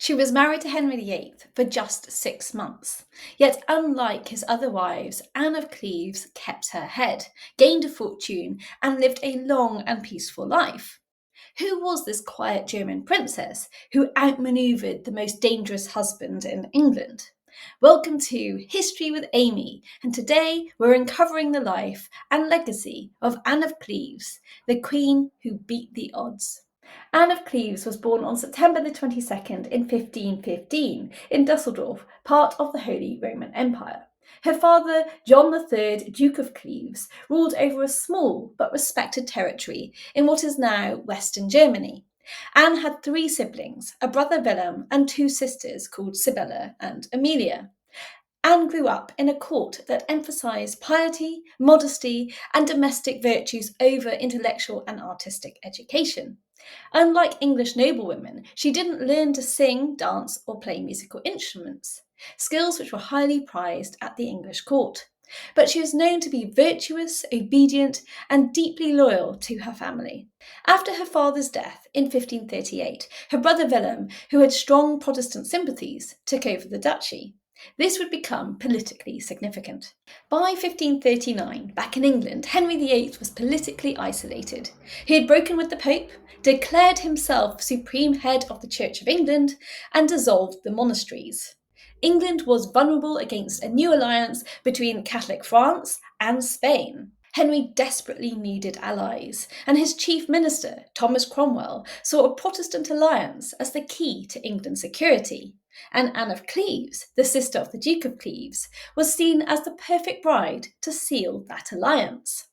She was married to Henry VIII for just 6 months. Yet, unlike his other wives, Anne of Cleves kept her head, gained a fortune, and lived a long and peaceful life. Who was this quiet German princess who outmaneuvered the most dangerous husband in England? Welcome to History with Amy, and today we're uncovering the life and legacy of Anne of Cleves, the queen who beat the odds. Anne of Cleves was born on September the 22nd in 1515 in Dusseldorf, part of the Holy Roman Empire. Her father, John III, Duke of Cleves, ruled over a small but respected territory in what is now Western Germany. Anne had 3 siblings, a brother Wilhelm and 2 sisters called Sibylla and Amelia. Anne grew up in a court that emphasised piety, modesty, and domestic virtues over intellectual and artistic education. Unlike English noblewomen, she didn't learn to sing, dance, or play musical instruments, skills which were highly prized at the English court. But she was known to be virtuous, obedient, and deeply loyal to her family. After her father's death in 1538, her brother Wilhelm, who had strong Protestant sympathies, took over the duchy. This would become politically significant. By 1539, back in England, Henry VIII was politically isolated. He had broken with the Pope, declared himself supreme head of the Church of England, and dissolved the monasteries. England was vulnerable against a new alliance between Catholic France and Spain. Henry desperately needed allies, and his chief minister, Thomas Cromwell, saw a Protestant alliance as the key to England's security. And Anne of Cleves, the sister of the Duke of Cleves, was seen as the perfect bride to seal that alliance.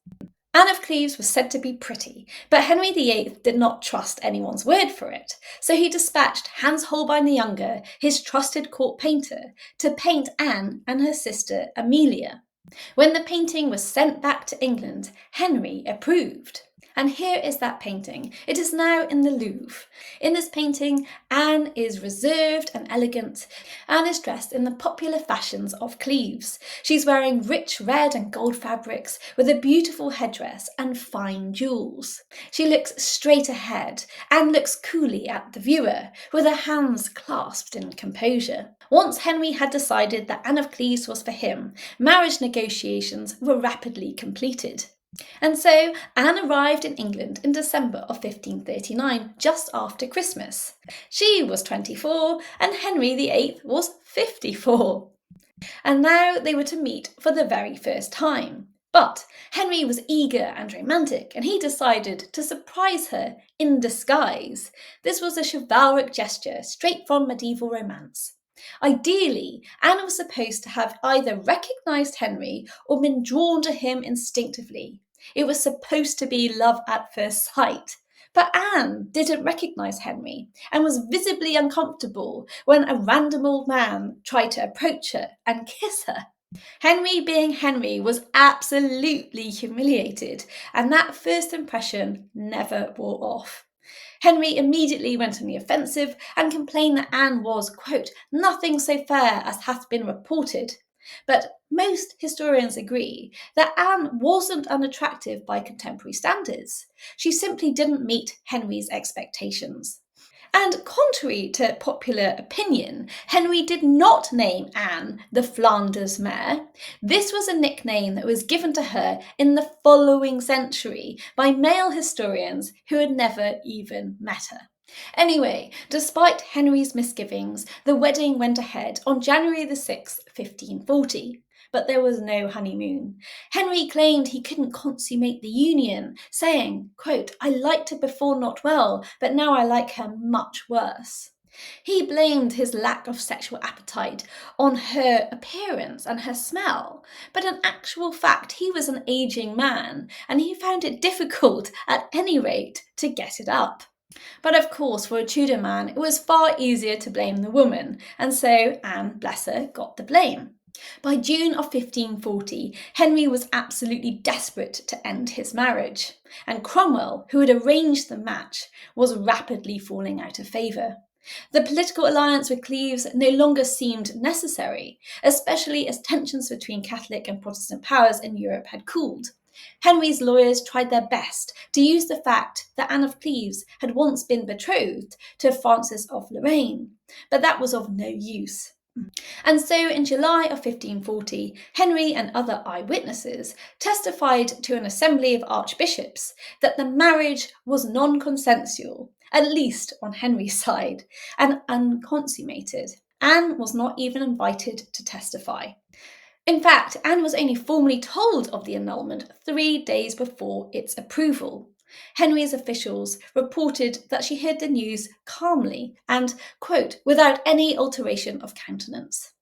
Anne of Cleves was said to be pretty, but Henry VIII did not trust anyone's word for it, so he dispatched Hans Holbein the Younger, his trusted court painter, to paint Anne and her sister Amelia. When the painting was sent back to England, Henry approved. And here is that painting. It is now in the Louvre. In this painting, Anne is reserved and elegant. Anne is dressed in the popular fashions of Cleves. She's wearing rich red and gold fabrics with a beautiful headdress and fine jewels. She looks straight ahead and looks coolly at the viewer, with her hands clasped in composure. Once Henry had decided that Anne of Cleves was for him, marriage negotiations were rapidly completed. And so Anne arrived in England in December of 1539, just after Christmas. She was 24 and Henry VIII was 54. And now they were to meet for the very first time. But Henry was eager and romantic, and he decided to surprise her in disguise. This was a chivalric gesture straight from medieval romance. Ideally, Anne was supposed to have either recognised Henry or been drawn to him instinctively. It was supposed to be love at first sight. But Anne didn't recognise Henry and was visibly uncomfortable when a random old man tried to approach her and kiss her. Henry, being Henry, was absolutely humiliated, and that first impression never wore off. Henry immediately went on the offensive and complained that Anne was, quote, nothing so fair as hath been reported. But most historians agree that Anne wasn't unattractive by contemporary standards. She simply didn't meet Henry's expectations. And contrary to popular opinion, Henry did not name Anne the Flanders mare. This was a nickname that was given to her in the following century by male historians who had never even met her. Anyway, despite Henry's misgivings, the wedding went ahead on January the 6th, 1540. But there was no honeymoon. Henry claimed he couldn't consummate the union, saying, quote, I liked her before not well, but now I like her much worse. He blamed his lack of sexual appetite on her appearance and her smell, but in actual fact he was an aging man, and he found it difficult, at any rate, to get it up. But of course, for a Tudor man, it was far easier to blame the woman, and so Anne, bless her, got the blame. By June of 1540, Henry was absolutely desperate to end his marriage, and Cromwell, who had arranged the match, was rapidly falling out of favour. The political alliance with Cleves no longer seemed necessary, especially as tensions between Catholic and Protestant powers in Europe had cooled. Henry's lawyers tried their best to use the fact that Anne of Cleves had once been betrothed to Francis of Lorraine, but that was of no use. And so in July of 1540, Henry and other eyewitnesses testified to an assembly of archbishops that the marriage was non-consensual, at least on Henry's side, and unconsummated. Anne was not even invited to testify. In fact, Anne was only formally told of the annulment 3 days before its approval. Henry's officials reported that she heard the news calmly and, quote, without any alteration of countenance.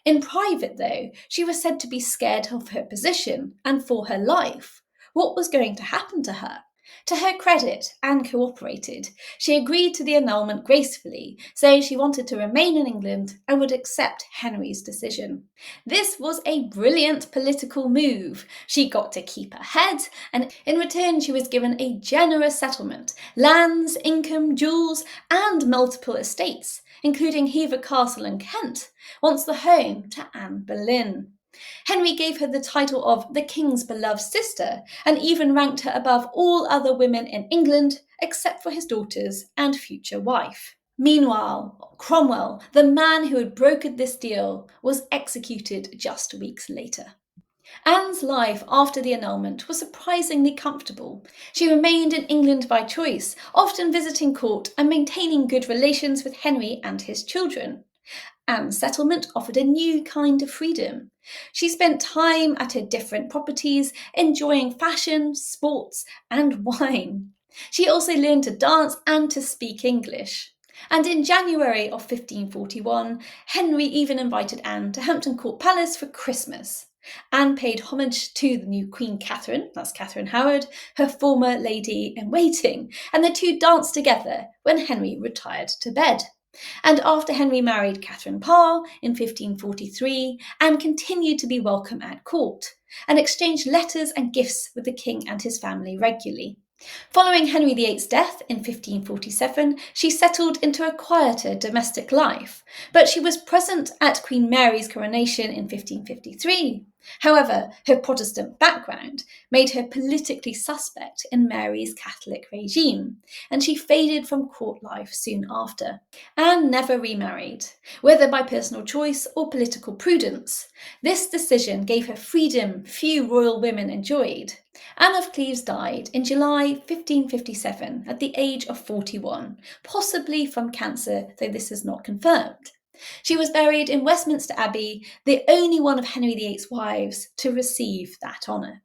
In private, though, she was said to be scared of her position and for her life. What was going to happen to her? To her credit, Anne cooperated. She agreed to the annulment gracefully, saying she wanted to remain in England and would accept Henry's decision. This was a brilliant political move. She got to keep her head, and in return, she was given a generous settlement, lands, income, jewels, and multiple estates, including Hever Castle in Kent, once the home to Anne Boleyn. Henry gave her the title of the King's beloved sister and even ranked her above all other women in England except for his daughters and future wife. Meanwhile, Cromwell, the man who had brokered this deal, was executed just weeks later. Anne's life after the annulment was surprisingly comfortable. She remained in England by choice, often visiting court and maintaining good relations with Henry and his children. Anne's settlement offered a new kind of freedom. She spent time at her different properties, enjoying fashion, sports, and wine. She also learned to dance and to speak English. And in January of 1541, Henry even invited Anne to Hampton Court Palace for Christmas. Anne paid homage to the new Queen Catherine, that's Catherine Howard, her former lady-in-waiting, and the two danced together when Henry retired to bed. And after Henry married Catherine Parr in 1543, Anne continued to be welcome at court and exchanged letters and gifts with the king and his family regularly. Following Henry VIII's death in 1547, she settled into a quieter domestic life, but she was present at Queen Mary's coronation in 1553. However, her Protestant background made her politically suspect in Mary's Catholic regime, and she faded from court life soon after. Anne never remarried, whether by personal choice or political prudence. This decision gave her freedom few royal women enjoyed. Anne of Cleves died in July 1557 at the age of 41, possibly from cancer, though this is not confirmed. She was buried in Westminster Abbey, the only one of Henry VIII's wives to receive that honour.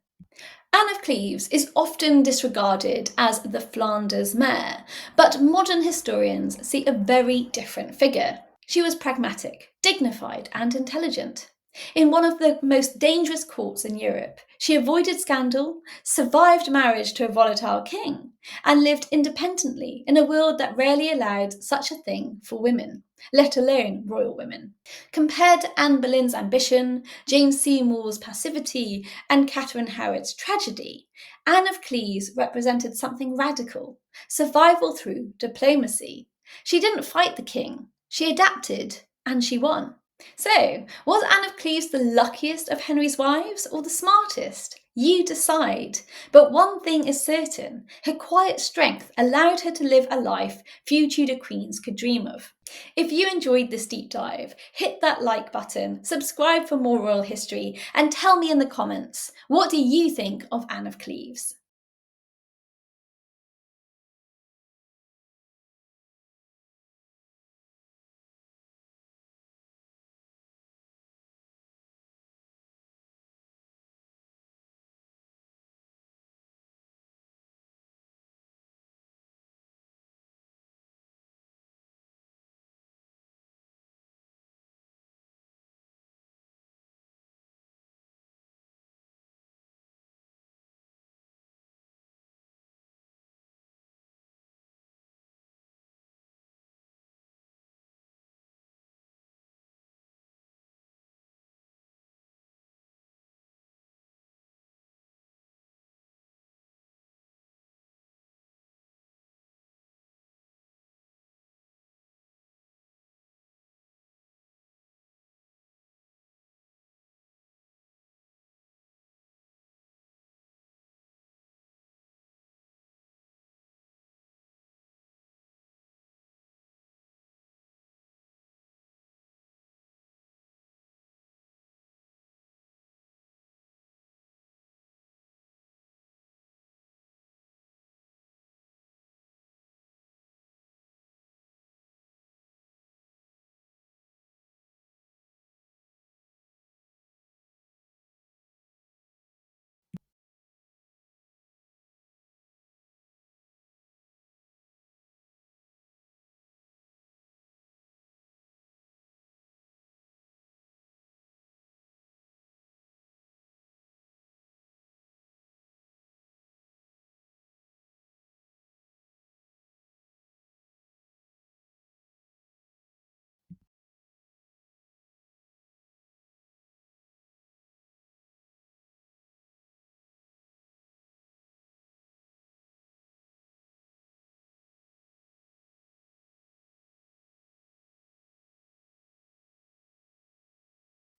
Anne of Cleves is often disregarded as the Flanders mare, but modern historians see a very different figure. She was pragmatic, dignified, and intelligent. In one of the most dangerous courts in Europe, she avoided scandal, survived marriage to a volatile king, and lived independently in a world that rarely allowed such a thing for women, let alone royal women. Compared to Anne Boleyn's ambition, James Seymour's passivity, and Catherine Howard's tragedy, Anne of Cleves represented something radical, survival through diplomacy. She didn't fight the king, she adapted, and she won. So, was Anne of Cleves the luckiest of Henry's wives or the smartest? You decide. But one thing is certain, her quiet strength allowed her to live a life few Tudor queens could dream of. If you enjoyed this deep dive, hit that like button, subscribe for more royal history, and tell me in the comments, what do you think of Anne of Cleves?